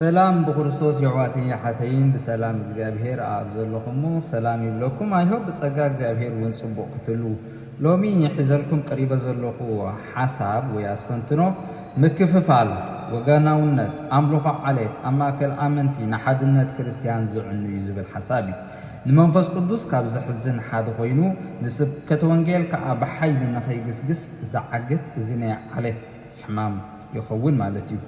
ሰላም በክርስቶስ የዋተኛ ሐተይን በሰላም እግዚአብሔር አብዘለኩም ሰላም ይብለኩም አይሆብ በጸጋ እግዚአብሔር ወንጽቦ ክትሉ ሎሚ ይሕዘልኩም ቀሪበ ዘለኹ ሐሳብ ወያስተንትኖ ምክፍፋል ወገናውነት አምልኾ ዓለት አማከል አመንቲ ንሓድነት ክርስቲያን ዝዕኑ ይዝብል ሐሳብ ንመንፈስ ቅዱስ ካብ ዝሕዝን ሓደ ኮይኑ ንስብከተ ወንጌል ከዓ ብሓይሉ ንኸይግስግስ ዝዓግት እዚ ናይ ዓለት ሕማም ይኸውን ማለት እዩ።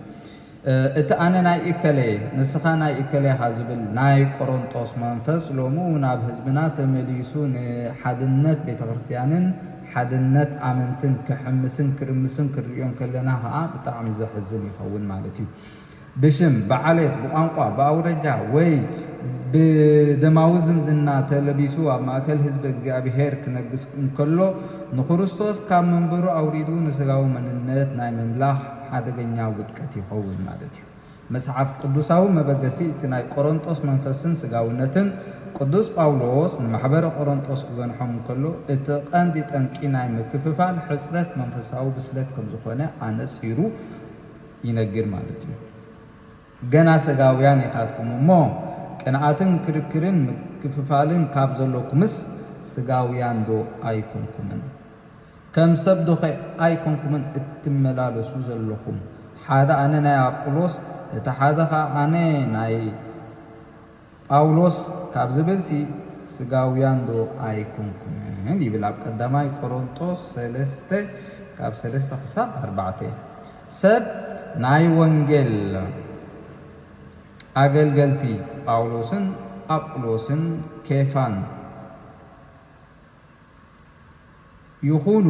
እቲ ኣነ ናይ እከለ ንስኻ ናይ እከለ ዝብል ናይ ቆሮንጦስ መንፈስ ሎሙ ናብ ህዝብና ተመሊሱ ንሓድነት ቤተክርስቲያንን ሓድነት ኣመንትን ክሕምስን ክርምስን ክርዮም ከለና ከዓ ብጣዕሚ ዘሕዝን ይኸውን ማለት እዩ። ብሽም ብዓለት ብቋንቋ ብኣውረጃ ወይ ብደማዊ ዝምድና ተለቢሱ ኣብ ማእከል ህዝቢ እግዚአብሔር ክነግስ እንከሎ ንክርስቶስ ካብ መንበሩ ኣውሪዱ ንስጋዊ መንነት ናይ ምምላኽ ሓደገኛ ውድቀት ይኸውን ማለት እዩ። መጽሓፍ ቅዱሳዊ መበገሲ እቲ ናይ ቆሮንጦስ መንፈስን ስጋውነትን ቅዱስ ጳውሎስ ንማሕበረ ቆሮንጦስ ክገንሖም እንከሎ እቲ ቀንዲ ጠንቂ ናይ ምክፍፋል ሕፅረት መንፈሳዊ ብስለት ከም ዝኾነ ኣነፂሩ ይነግር ማለት እዩ። ገና ስጋውያን ኢኻትኩም እሞ ቅንዓትን ክርክርን ምክፍፋልን ካብ ዘለኩምስ ስጋውያን ዶ ኣይኮንኩምን? ከም ሰብ ዶ ኣይኮንኩምን እትመላለሱ ዘለኹም? ሓደ ኣነ ናይ ኣጵሎስ እቲ ሓደ ከዓ ኣነ ናይ ጳውሎስ ካብ ዝብልሲ ስጋውያን ዶ ኣይኮንኩምን ይብል ኣብ ቀዳማይ ቆሮንጦስ 3 ካብ 3 ክሳብ 4 ሰብ ናይ ወንጌል ኣገልገልቲ ጳውሎስን ኣጵሎስን ኬፋን ይኹኑ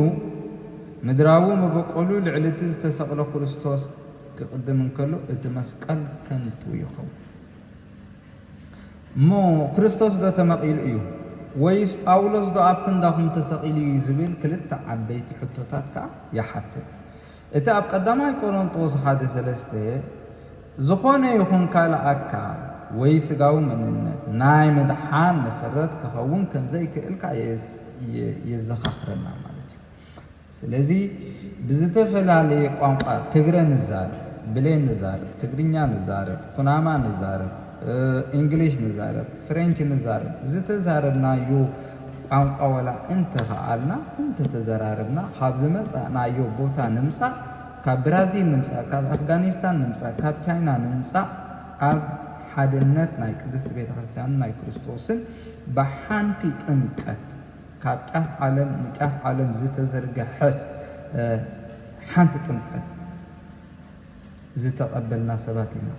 ምድራዊ መበቆሉ ልዕልቲ ዝተሰቕለ ክርስቶስ ክቅድም እንከሎ እቲ መስቀል ከንቱ ይኸውን እሞ ክርስቶስ ዶ ተመቒሉ እዩ ወይስ ጳውሎስ ዶ ኣብ ክንዳኹም ተሰቒሉ እዩ ዝብል ክልተ ዓበይቲ ሕቶታት ከዓ ይሓትት። እቲ ኣብ ቀዳማይ ቆሮንጦስ 1:3 ዝኾነ ይኹን ካልእ ኣካል ወይ ስጋዊ መንነት ናይ ምድሓን መሰረት ክኸውን ከም ዘይክእልካ የዘኻኽረና ማለት እዩ። ስለዚ ብዝተፈላለየ ቋንቋ ትግረ ንዛረብ፣ ብሌን ንዛረብ፣ ትግርኛ ንዛረብ፣ ኩናማ ንዛረብ፣ እንግሊሽ ንዛረብ፣ ፍሬንች ንዛረብ ዝተዛረብናዮ ቋንቋ ወላ እንተኸኣልና እንተተዘራረብና ካብ ዝመፃእናዮ ቦታ ንምፃእ ካብ ብራዚል ንምፃእ ካብ ኣፍጋኒስታን ንምፃእ ካብ ቻይና ንምፃእ ኣብ ሓድነት ናይ ቅድስቲ ቤተክርስቲያንን ናይ ክርስቶስን ብሓንቲ ጥምቀት ካብ ጫፍ ዓለም ንጫፍ ዓለም ዝተዘርገሐት ሓንቲ ጥምቀት ዝተቐበልና ሰባት ኢና።